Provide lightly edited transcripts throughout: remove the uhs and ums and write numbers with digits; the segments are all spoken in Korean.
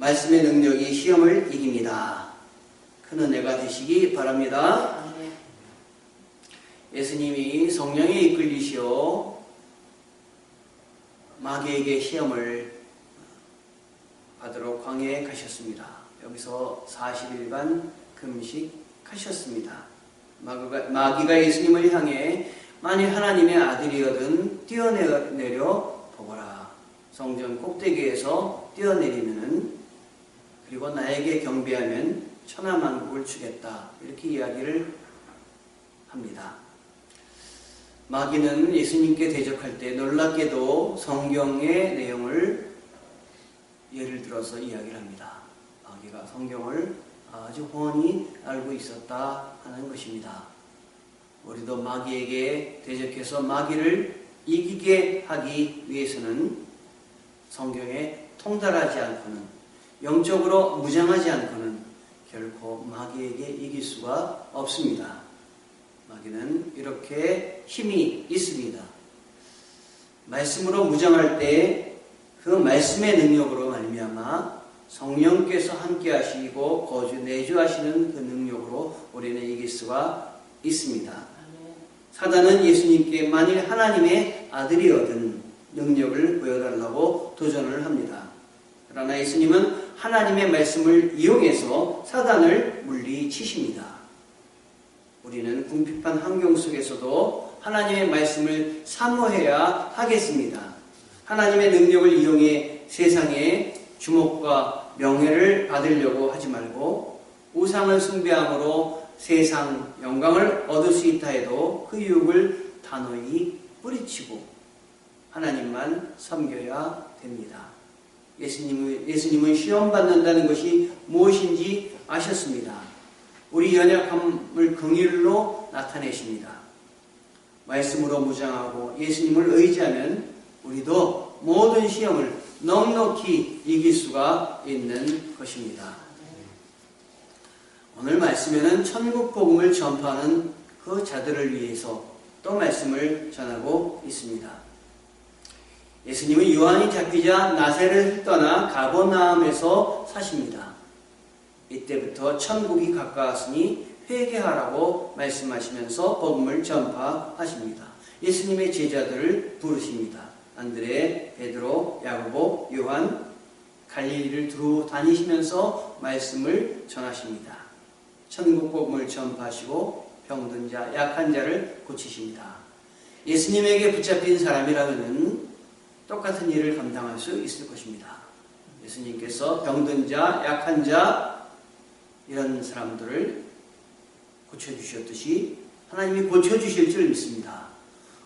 말씀의 능력이 시험을 이깁니다. 큰 은혜가 되시기 바랍니다. 예수님이 성령에 이끌리시어 마귀에게 시험을 받으러 광야에 가셨습니다. 여기서 40일간 금식하셨습니다. 마귀가 예수님을 향해 만일 하나님의 아들이거든 뛰어내려 보거라. 성전 꼭대기에서 뛰어내리면은 그리고 나에게 경배하면 천하만국을 주겠다. 이렇게 이야기를 합니다. 마귀는 예수님께 대적할 때 놀랍게도 성경의 내용을 예를 들어서 이야기를 합니다. 마귀가 성경을 아주 훤히 알고 있었다 하는 것입니다. 우리도 마귀에게 대적해서 마귀를 이기게 하기 위해서는 성경에 통달하지 않고는, 영적으로 무장하지 않고는 결코 마귀에게 이길 수가 없습니다. 마귀는 이렇게 힘이 있습니다. 말씀으로 무장할 때 그 말씀의 능력으로 말미암아 성령께서 함께 하시고 내주하시는 그 능력으로 우리는 이길 수가 있습니다. 사단은 예수님께 만일 하나님의 아들이거든 능력을 보여달라고 도전을 합니다. 그러나 예수님은 하나님의 말씀을 이용해서 사단을 물리치십니다. 우리는 궁핍한 환경 속에서도 하나님의 말씀을 사모해야 하겠습니다. 하나님의 능력을 이용해 세상의 주목과 명예를 받으려고 하지 말고 우상을 숭배함으로 세상 영광을 얻을 수 있다 해도 그 유혹을 단호히 뿌리치고 하나님만 섬겨야 됩니다. 예수님은 시험받는다는 것이 무엇인지 아셨습니다. 우리 연약함을 긍휼로 나타내십니다. 말씀으로 무장하고 예수님을 의지하면 우리도 모든 시험을 넉넉히 이길 수가 있는 것입니다. 오늘 말씀에는 천국 복음을 전파하는 그 자들을 위해서 또 말씀을 전하고 있습니다. 예수님은 요한이 잡히자 나사렛을 떠나 가버나움에서 사십니다. 이때부터 천국이 가까웠으니 회개하라고 말씀하시면서 복음을 전파하십니다. 예수님의 제자들을 부르십니다. 안드레, 베드로, 야고보, 요한, 갈릴리를 두루 다니시면서 말씀을 전하십니다. 천국 복음을 전파하시고 병든 자, 약한 자를 고치십니다. 예수님에게 붙잡힌 사람이라면 똑같은 일을 감당할 수 있을 것입니다. 예수님께서 병든 자, 약한 자 이런 사람들을 고쳐주셨듯이 하나님이 고쳐주실 줄 믿습니다.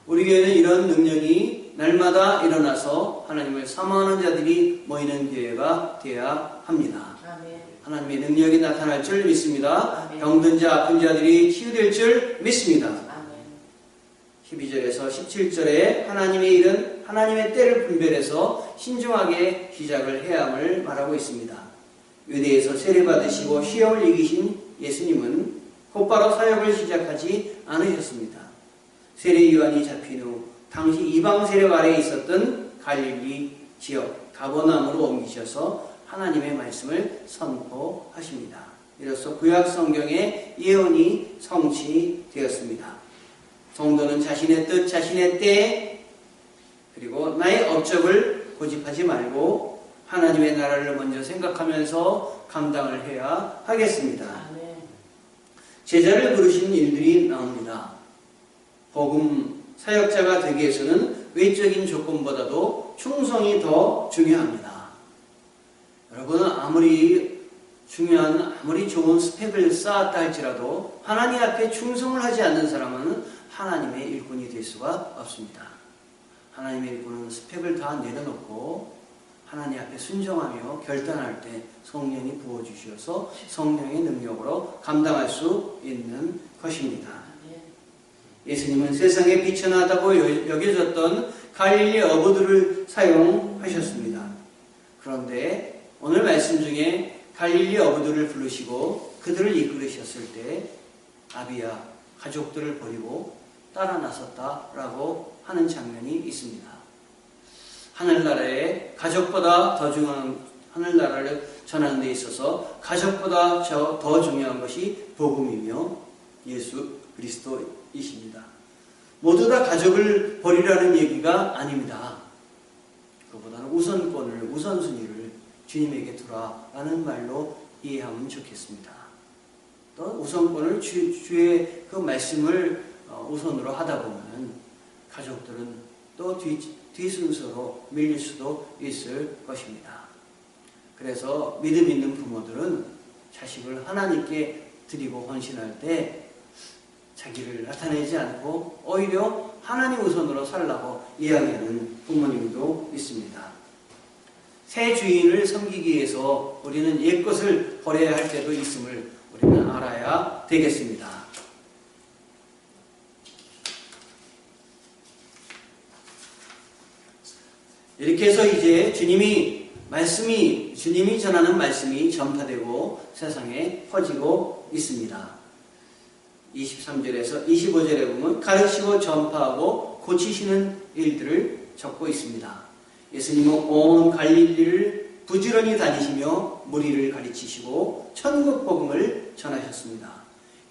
우리 교회는 이런 능력이 날마다 일어나서 하나님을 사모하는 자들이 모이는 교회가 되어야 합니다. 아멘. 하나님의 능력이 나타날 줄 믿습니다. 아멘. 병든 자, 아픈 자들이 치유될 줄 믿습니다. 아멘. 12절에서 17절에 하나님의 일은 하나님의 때를 분별해서 신중하게 시작을 해야 함을 말하고 있습니다. 유대에서 세례받으시고 시험을 이기신 예수님은 곧바로 사역을 시작하지 않으셨습니다. 세례 요한이 잡힌 후 당시 이방 세력 아래에 있었던 갈릴리 지역 가버나움으로 옮기셔서 하나님의 말씀을 선포하십니다. 이로써 구약 성경의 예언이 성취되었습니다. 성도는 자신의 뜻, 자신의 때, 그리고 나의 업적을 고집하지 말고 하나님의 나라를 먼저 생각하면서 감당을 해야 하겠습니다. 제자를 부르신 일들이 나옵니다. 복음 사역자가 되기 위해서는 외적인 조건보다도 충성이 더 중요합니다. 여러분, 아무리 좋은 스펙을 쌓았다 할지라도 하나님 앞에 충성을 하지 않는 사람은 하나님의 일꾼이 될 수가 없습니다. 하나님의 일꾼은 스펙을 다 내려놓고 하나님 앞에 순종하며 결단할 때 성령이 부어주셔서 성령의 능력으로 감당할 수 있는 것입니다. 예수님은 세상에 비천하다고 여겨졌던 갈릴리 어부들을 사용하셨습니다. 그런데 오늘 말씀 중에 갈릴리 어부들을 부르시고 그들을 이끌으셨을 때 아비야 가족들을 버리고 따라 나섰다라고 하는 장면이 있습니다. 하늘나라에 가족보다 더 중요한 하늘나라를 전하는 데 있어서 가족보다 더 중요한 것이 복음이며 예수 그리스도이십니다. 모두 다 가족을 버리라는 얘기가 아닙니다. 그보다는 우선권을, 우선순위를 주님에게 두라라는 말로 이해하면 좋겠습니다. 또 우선권을 주의 그 말씀을 우선으로 하다 보면 가족들은 또 뒤순서로 밀릴 수도 있을 것입니다. 그래서 믿음 있는 부모들은 자식을 하나님께 드리고 헌신할 때 자기를 나타내지 않고 오히려 하나님 우선으로 살라고 이야기하는 부모님도 있습니다. 새 주인을 섬기기 위해서 우리는 옛 것을 버려야 할 때도 있음을 우리는 알아야 되겠습니다. 이렇게 해서 이제 주님이 전하는 말씀이 전파되고 세상에 퍼지고 있습니다. 23절에서 25절에 보면 가르치고 전파하고 고치시는 일들을 적고 있습니다. 예수님은 온 갈릴리를 부지런히 다니시며 무리를 가르치시고 천국 복음을 전하셨습니다.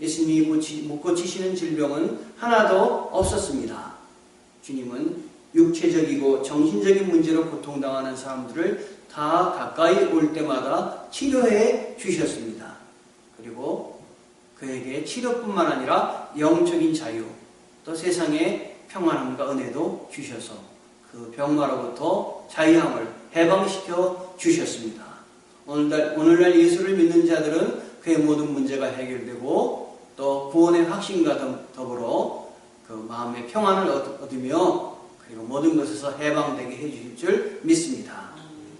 예수님이 못 고치시는 질병은 하나도 없었습니다. 주님은 육체적이고 정신적인 문제로 고통당하는 사람들을 다 가까이 올 때마다 치료해 주셨습니다. 그리고 그에게 치료뿐만 아니라 영적인 자유, 또 세상의 평안함과 은혜도 주셔서 그 병마로부터 자유함을 해방시켜 주셨습니다. 오늘날 예수를 믿는 자들은 그의 모든 문제가 해결되고 또 구원의 확신과 더불어 그 마음의 평안을 얻으며 그리고 모든 것에서 해방되게 해주실 줄 믿습니다.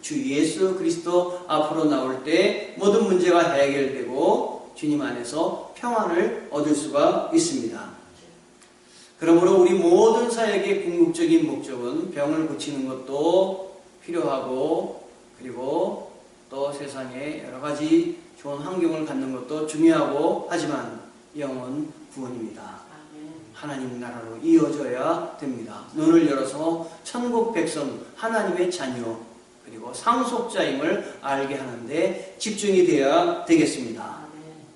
주 예수 그리스도 앞으로 나올 때 모든 문제가 해결되고 주님 안에서 평안을 얻을 수가 있습니다. 그러므로 우리 모든 사역의 궁극적인 목적은 병을 고치는 것도 필요하고 그리고 또 세상에 여러 가지 좋은 환경을 갖는 것도 중요하고 하지만 영혼 구원입니다. 하나님 나라로 이어져야 됩니다. 눈을 열어서 천국 백성 하나님의 자녀 그리고 상속자임을 알게 하는데 집중이 되어야 되겠습니다.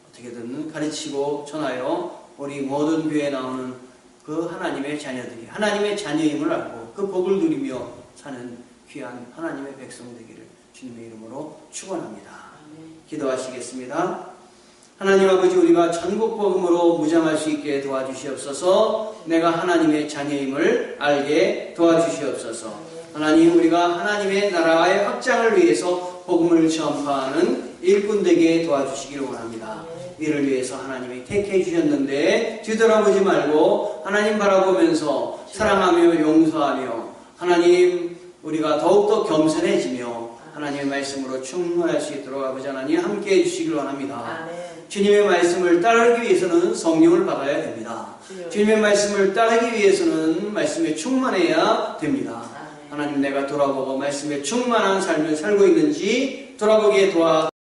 어떻게든 가르치고 전하여 우리 모든 교회에 나오는 그 하나님의 자녀들이 하나님의 자녀임을 알고 그 복을 누리며 사는 귀한 하나님의 백성 되기를 주님의 이름으로 축원합니다. 기도하시겠습니다. 하나님 아버지, 우리가 천국 복음으로 무장할 수 있게 도와주시옵소서. 내가 하나님의 자녀임을 알게 도와주시옵소서. 하나님, 우리가 하나님의 나라의 확장을 위해서 복음을 전파하는 일꾼 되게 도와주시기를 원합니다. 이를 위해서 하나님이 택해 주셨는데 뒤돌아보지 말고 하나님 바라보면서 사랑하며 용서하며 하나님 우리가 더욱더 겸손해지며 하나님의 말씀으로 충만할 수 있도록 아버지 하나님 함께해 주시길 원합니다. 주님의 말씀을 따르기 위해서는 성령을 받아야 됩니다. 주님의 말씀을 따르기 위해서는 말씀에 충만해야 됩니다. 하나님, 내가 돌아보고 말씀에 충만한 삶을 살고 있는지 돌아보기에 도와